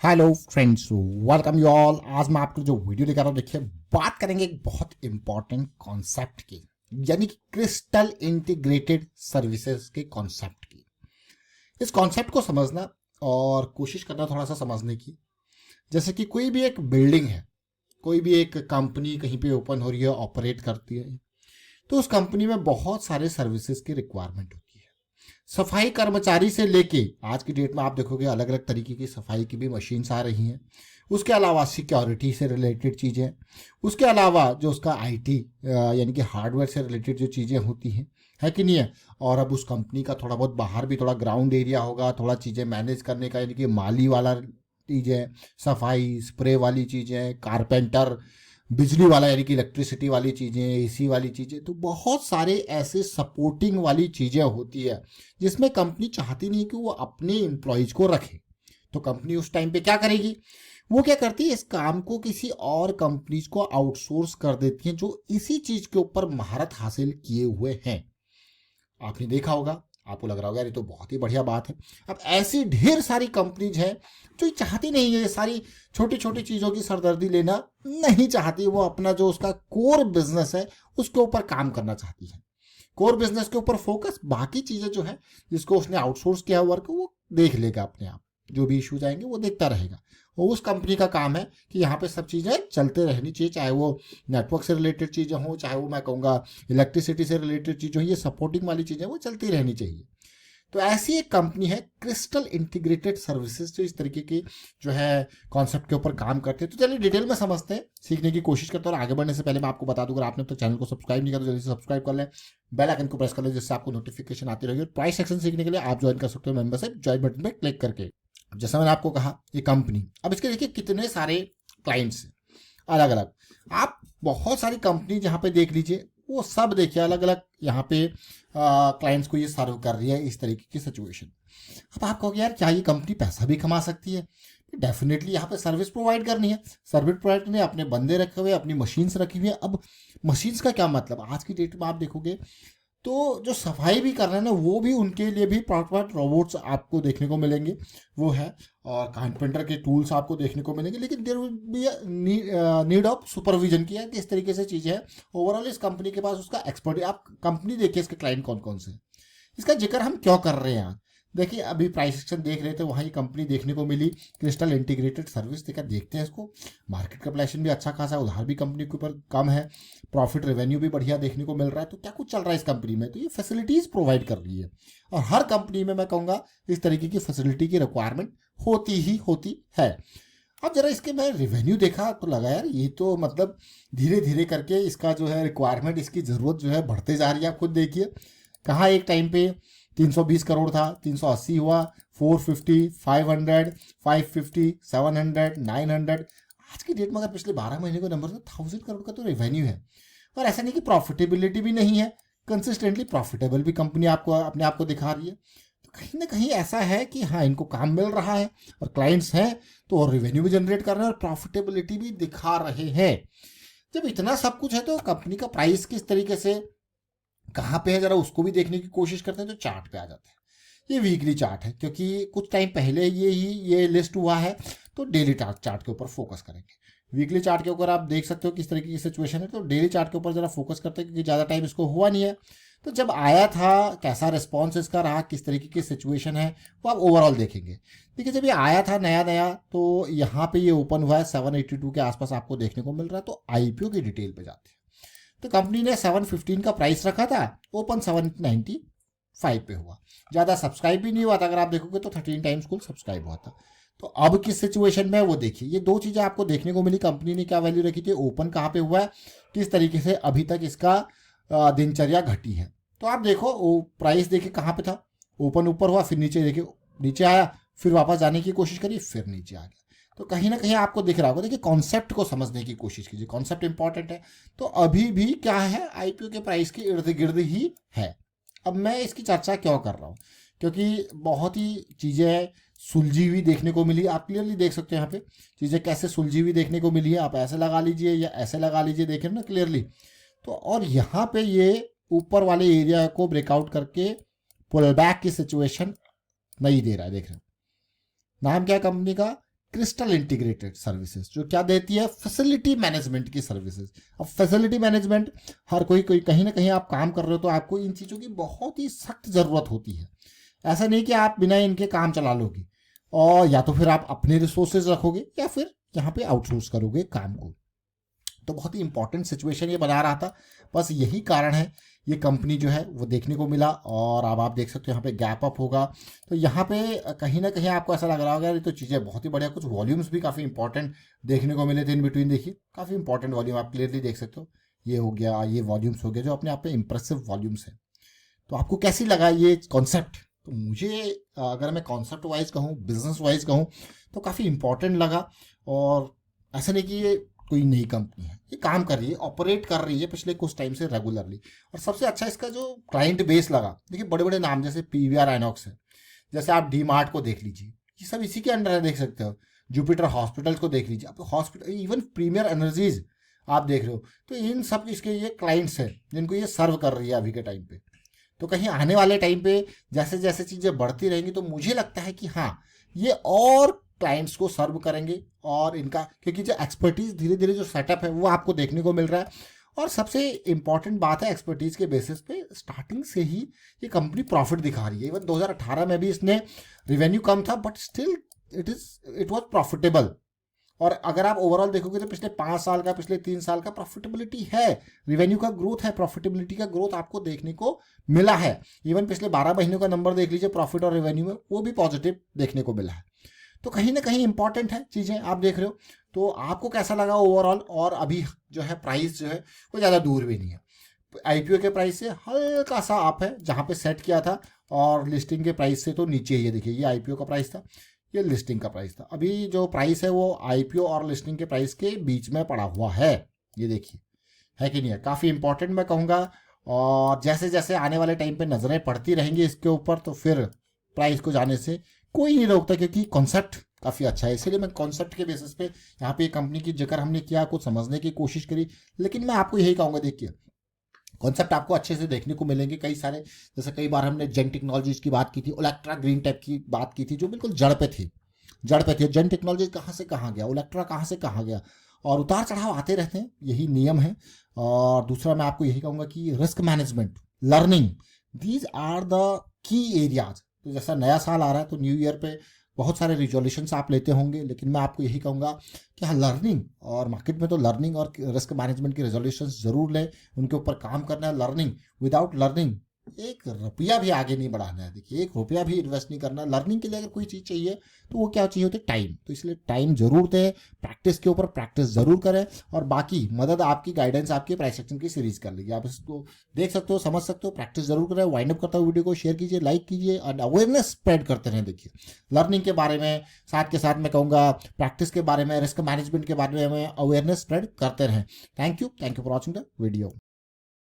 Hello friends, welcome you all. आज मैं आपको जो वीडियो लेकर आ रहा हूँ, देखिए बात करेंगे एक बहुत इंपॉर्टेंट कॉन्सेप्ट की, यानी कि क्रिस्टल इंटीग्रेटेड सर्विसेज के कॉन्सेप्ट की। इस कॉन्सेप्ट को समझना और कोशिश करना थोड़ा सा समझने की, जैसे कि कोई भी एक बिल्डिंग है, कोई भी एक कंपनी कहीं पे ओपन हो रही है, ऑपरेट करती है, तो उस कंपनी में बहुत सारे सर्विसेज की रिक्वायरमेंट होती है। सफाई कर्मचारी से लेके आज की डेट में आप देखोगे अलग अलग तरीके की सफाई की भी मशीन्स आ रही हैं। उसके अलावा सिक्योरिटी से रिलेटेड चीज़ें, उसके अलावा जो उसका आईटी यानी कि हार्डवेयर से रिलेटेड जो चीज़ें होती हैं, है कि नहीं है। और अब उस कंपनी का थोड़ा बहुत बाहर भी थोड़ा ग्राउंड एरिया होगा, थोड़ा चीज़ें मैनेज करने का, यानी कि माली वाला चीज़ें, सफाई स्प्रे वाली चीज़ें, कारपेंटर, बिजली वाला यानी कि इलेक्ट्रिसिटी वाली चीज़ें, एसी वाली चीज़ें, तो बहुत सारे ऐसे सपोर्टिंग वाली चीज़ें होती है जिसमें कंपनी चाहती नहीं कि वो अपने एम्प्लॉयज को रखे। तो कंपनी उस टाइम पे क्या करेगी, वो क्या करती है, इस काम को किसी और कंपनीज को आउटसोर्स कर देती है जो इसी चीज़ के ऊपर महारत हासिल किए हुए हैं। आपने देखा होगा, आपको लग रहा होगा यार ये तो बहुत ही बढ़िया बात है। अब ऐसी ढेर सारी कंपनीज हैं जो चाहती नहीं है ये सारी छोटी छोटी चीज़ों की सरदर्दी लेना, नहीं चाहती। वो अपना जो उसका कोर बिजनेस है उसके ऊपर काम करना चाहती है, कोर बिजनेस के ऊपर फोकस, बाकी चीज़ें जो है जिसको उसने आउटसोर्स किया वर्क वो देख लेगा अपने आप, जो भी इश्यूज आएंगे वो देखता रहेगा। वो उस कंपनी का काम है कि यहाँ पे सब चीज़ें चलते रहनी चाहिए, चाहे वो नेटवर्क से रिलेटेड चीज़ें हों, चाहे वो मैं कहूँगा इलेक्ट्रिसिटी से रिलेटेड चीज़ें हों, ये सपोर्टिंग वाली चीज़ें वो चलती रहनी चाहिए। तो ऐसी एक कंपनी है क्रिस्टल इंटीग्रेटेड सर्विसेज, जो इस तरीके की जो है कॉन्सेप्ट के ऊपर काम करते हैं। तो चलिए डिटेल में समझते हैं, सीखने की कोशिश करते हैं। और आगे बढ़ने से पहले मैं आपको बता दूं, अगर आपने तो चैनल को सब्सक्राइब नहीं किया तो जल्दी से सब्सक्राइब कर लें, बेल आइकन को प्रेस कर लें, जिससे आपको नोटिफिकेशन आती रहेगी। और प्राइस सेक्शन सीखने के लिए आप ज्वाइन कर सकते हो मेंबरशिप, ज्वाइन बटन पर क्लिक करके। अब जैसा मैंने आपको कहा, ये कंपनी, अब इसके देखिए कितने सारे क्लाइंट्स हैं अलग अलग। आप बहुत सारी कंपनी जहाँ पे देख लीजिए, वो सब देखिए अलग अलग यहाँ पे क्लाइंट्स को ये सर्व कर रही है, इस तरीके की सिचुएशन। अब आप कहोगे यार क्या ये कंपनी पैसा भी कमा सकती है? डेफिनेटली यहाँ पे सर्विस प्रोवाइड करनी है, सर्विस प्रोवाइड करनी है, अपने बंदे रखे हुए, अपनी मशीन्स रखी हुई है। अब मशीन्स का क्या मतलब, आज की डेट में आप देखोगे तो जो सफाई भी कर रहे हैं ना, वो भी उनके लिए भी प्रॉपर रोबोट्स आपको देखने को मिलेंगे, वो है। और कारपेंटर के टूल्स आपको देखने को मिलेंगे, लेकिन there will be need of supervision की है कि इस तरीके से चीज़ें हैं। ओवरऑल इस कंपनी के पास उसका एक्सपर्ट, आप कंपनी देखिए इसके क्लाइंट कौन कौन से हैं। इसका जिक्र हम क्यों कर रहे हैं यहाँ, देखिए अभी प्राइस सेक्शन देख रहे थे, वहाँ ये कंपनी देखने को मिली, क्रिस्टल इंटीग्रेटेड सर्विस। देखा, देखते हैं इसको। मार्केट कैपिटलाइजेशन भी अच्छा खासा है, उधार भी कंपनी के ऊपर कम है, प्रॉफिट रेवेन्यू भी बढ़िया देखने को मिल रहा है। तो क्या कुछ चल रहा है इस कंपनी में, तो ये फैसिलिटीज प्रोवाइड कर रही है। और हर कंपनी में मैं कहूँगा इस तरीके की फैसिलिटी की रिक्वायरमेंट होती ही होती है। अब जरा इसके मैं रेवेन्यू देखा तो लगा यार ये तो मतलब धीरे धीरे करके इसका जो है रिक्वायरमेंट, इसकी ज़रूरत जो है बढ़ते जा रही है। आप खुद देखिए, कहाँ एक टाइम पे 320 करोड़ था, 380 हुआ, 450, 500, 550, 700, 900। आज की डेट में अगर पिछले 12 महीने को नंबर तो 1000 करोड़ का तो रेवेन्यू है। और ऐसा नहीं कि प्रॉफिटेबिलिटी भी नहीं है, कंसिस्टेंटली प्रॉफिटेबल भी कंपनी आपको अपने आप को दिखा रही है। तो कहीं ना कहीं ऐसा है कि हाँ, इनको काम मिल रहा है और क्लाइंट्स हैं, तो और रेवेन्यू भी जनरेट कर रहे हैं और प्रॉफिटेबिलिटी भी दिखा रहे हैं। जब इतना सब कुछ है तो कंपनी का प्राइस किस तरीके से कहाँ पे है, जरा उसको भी देखने की कोशिश करते हैं। तो चार्ट पे आ जाते हैं। ये वीकली चार्ट है, क्योंकि कुछ टाइम पहले ये लिस्ट हुआ है, तो डेली चार्ट के ऊपर फोकस करेंगे। वीकली चार्ट के ऊपर आप देख सकते हो किस तरीके की सिचुएशन है, तो डेली चार्ट के ऊपर जरा फोकस करते हैं, क्योंकि ज़्यादा टाइम इसको हुआ नहीं है। तो जब आया था कैसा रिस्पॉन्स इसका रहा, किस तरीके की सिचुएशन है, वो आप ओवरऑल देखेंगे। देखिए जब ये आया था नया नया, तो यहाँ पे ये ओपन हुआ है 782 के आसपास आपको देखने को मिल रहा है। तो आईपीओ की डिटेल पे जाते हैं। तो कंपनी ने 715 का प्राइस रखा था, ओपन 795 पे हुआ। ज़्यादा सब्सक्राइब भी नहीं हुआ था, अगर आप देखोगे तो 13 टाइम्स कुल सब्सक्राइब हुआ था। तो अब किस सिचुएशन में वो देखिए, ये दो चीज़ें आपको देखने को मिली। कंपनी ने क्या वैल्यू रखी थी, ओपन कहाँ पे हुआ है, किस तरीके से अभी तक इसका दिनचर्या घटी है। तो आप देखो वो प्राइस देखिए कहाँ पे था, ओपन ऊपर हुआ, फिर नीचे देखिए, नीचे आया, फिर वापस जाने की कोशिश करी, फिर नीचे आ गया। तो कहीं ना कहीं आपको दिख रहा होगा। देखिए कॉन्सेप्ट को समझने की कोशिश कीजिए, कॉन्सेप्ट इंपॉर्टेंट है। तो अभी भी क्या है, आईपीओ के प्राइस के इर्द गिर्द ही है। अब मैं इसकी चर्चा क्यों कर रहा हूँ, क्योंकि बहुत ही चीज़ें सुलझी हुई देखने को मिली। आप क्लियरली देख सकते हो यहाँ पे चीज़ें कैसे सुलझी हुई देखने को मिली है। आप ऐसे लगा लीजिए या ऐसे लगा लीजिए, देखें ना क्लियरली। तो और यहाँ पे ये ऊपर वाले एरिया को ब्रेकआउट करके पुल बैक की सिचुएशन नहीं दे रहा है, देख रहे हैं। नाम क्या है कंपनी का, क्रिस्टल इंटीग्रेटेड सर्विसेज, जो क्या देती है, फैसिलिटी मैनेजमेंट की सर्विसेज। अब फैसिलिटी मैनेजमेंट हर कोई कहीं ना कहीं आप काम कर रहे हो तो आपको इन चीज़ों की बहुत ही सख्त ज़रूरत होती है। ऐसा नहीं कि आप बिना इनके काम चला लोगे, और या तो फिर आप अपने रिसोर्सेज रखोगे या फिर यहाँ पे आउटसोर्स करोगे काम को। तो बहुत ही इंपॉर्टेंट सिचुएशन ये बना रहा था, बस यही कारण है ये कंपनी जो है वो देखने को मिला। और अब आप देख सकते हो यहाँ पे गैप अप होगा, तो यहाँ पे कहीं ना कहीं आपको ऐसा लग रहा होगा ये तो चीज़ें बहुत ही बढ़िया। कुछ वॉल्यूम्स भी काफ़ी इंपॉर्टेंट देखने को मिले थे इन बिटवीन, देखिए काफ़ी इंपॉर्टेंट वॉल्यूम आप क्लियरली देख सकते हो। ये हो गया, ये वॉल्यूम्स हो गए जो अपने आप में इंप्रेसिव वॉल्यूम्स है। तो आपको कैसी लगा ये कॉन्सेप्ट? तो मुझे अगर मैं कॉन्सेप्ट वाइज कहूँ, बिजनेस वाइज कहूँ, तो काफ़ी इंपॉर्टेंट लगा। और ऐसा नहीं कि ये कोई नई कंपनी है, ये काम कर रही है, ऑपरेट कर रही है पिछले कुछ टाइम से रेगुलरली। और सबसे अच्छा इसका जो क्लाइंट बेस लगा, देखिए बड़े बड़े नाम जैसे पीवीआर आइनॉक्स है, जैसे आप डी मार्ट को देख लीजिए, ये सब इसी के अंडर है, देख सकते हो। जुपिटर हॉस्पिटल्स को देख लीजिए, आप हॉस्पिटल, इवन प्रीमियर एनर्जीज आप देख रहे हो, तो इन सब इसके ये क्लाइंट्स हैं जिनको ये सर्व कर रही है अभी के टाइम पे। तो कहीं आने वाले टाइम पे जैसे जैसे चीज़ें बढ़ती रहेंगी तो मुझे लगता है कि हाँ, ये और क्लाइंट्स को सर्व करेंगे। और इनका क्योंकि जो एक्सपर्टीज धीरे धीरे जो सेटअप है वो आपको देखने को मिल रहा है। और सबसे इंपॉर्टेंट बात है, एक्सपर्टीज के बेसिस पे स्टार्टिंग से ही ये कंपनी प्रॉफिट दिखा रही है। इवन 2018 में भी इसने रिवेन्यू कम था, but still it was profitable. और अगर आप ओवरऑल देखोगे तो पिछले 5 साल का, पिछले 3 साल का प्रॉफिटेबिलिटी है, रिवेन्यू का ग्रोथ है, प्रॉफिटेबिलिटी का ग्रोथ आपको देखने को मिला है। इवन पिछले 12 महीनों का नंबर देख लीजिए प्रॉफिट और रेवेन्यू में, वो भी पॉजिटिव देखने को मिला है। तो कहीं ना कहीं इंपॉर्टेंट है चीज़ें, आप देख रहे हो। तो आपको कैसा लगा ओवरऑल? और अभी जो है प्राइस जो है वो ज़्यादा दूर भी नहीं है, आईपीओ के प्राइस से हल्का सा अप है जहाँ पे सेट किया था, और लिस्टिंग के प्राइस से तो नीचे ही है। देखिए ये आईपीओ का प्राइस था, ये लिस्टिंग का प्राइस था। अभी जो प्राइस है वो आईपीओ और लिस्टिंग के प्राइस के बीच में पड़ा हुआ है, ये देखिए, है कि नहीं है? काफ़ी इंपॉर्टेंट मैं कहूँगा। और जैसे जैसे आने वाले टाइम पे नज़रें पड़ती रहेंगी इसके ऊपर, तो फिर प्राइस को जाने से कोई नहीं रोकता, क्योंकि कॉन्सेप्ट काफ़ी अच्छा है। इसीलिए मैं कॉन्सेप्ट के बेसिस पे यहाँ पे कंपनी की जिक्र हमने किया, कुछ समझने की कोशिश करी। लेकिन मैं आपको यही कहूँगा, देखिए कॉन्सेप्ट आपको अच्छे से देखने को मिलेंगे कई सारे। जैसे कई बार हमने जेन टेक्नोलॉजीज की बात की थी, इलेक्ट्रा ग्रीन टेक की बात की थी, जो बिल्कुल जड़ पे थी। जेन टेक्नोलॉजी कहाँ से कहाँ गया, इलेक्ट्रा कहाँ से कहाँ गया, और उतार चढ़ाव आते रहते हैं, यही नियम है। और दूसरा मैं आपको यही कहूँगा कि risk management, learning, these are the key areas. तो जैसा नया साल आ रहा है तो न्यू ईयर पे बहुत सारे रिजोल्यूशंस आप लेते होंगे, लेकिन मैं आपको यही कहूँगा कि हाँ, लर्निंग, और मार्केट में तो लर्निंग और रिस्क मैनेजमेंट की रेजोल्यूशंस जरूर लें, उनके ऊपर काम करना है। लर्निंग, विदाउट लर्निंग एक रुपया भी आगे नहीं बढ़ाना है। देखिए एक रुपया भी इन्वेस्ट नहीं करना। लर्निंग के लिए अगर कोई चीज़ चाहिए तो वो क्या चाहिए होती है? टाइम। तो इसलिए टाइम जरूर दें, प्रैक्टिस के ऊपर प्रैक्टिस जरूर करें, और बाकी मदद आपकी, गाइडेंस आपकी प्राइस एक्शन की सीरीज कर लीजिए। आप इसको देख सकते हो, समझ सकते हो, प्रैक्टिस जरूर करें। वाइंड अप करता हूँ वीडियो को, शेयर कीजिए, लाइक कीजिए, और अवेयरनेस स्प्रेड करते रहें। देखिए लर्निंग के बारे में, साथ के साथ मैं कहूँगा प्रैक्टिस के बारे में, रिस्क मैनेजमेंट के बारे में अवेयरनेस स्प्रेड करते रहें। Thank you for watching the video.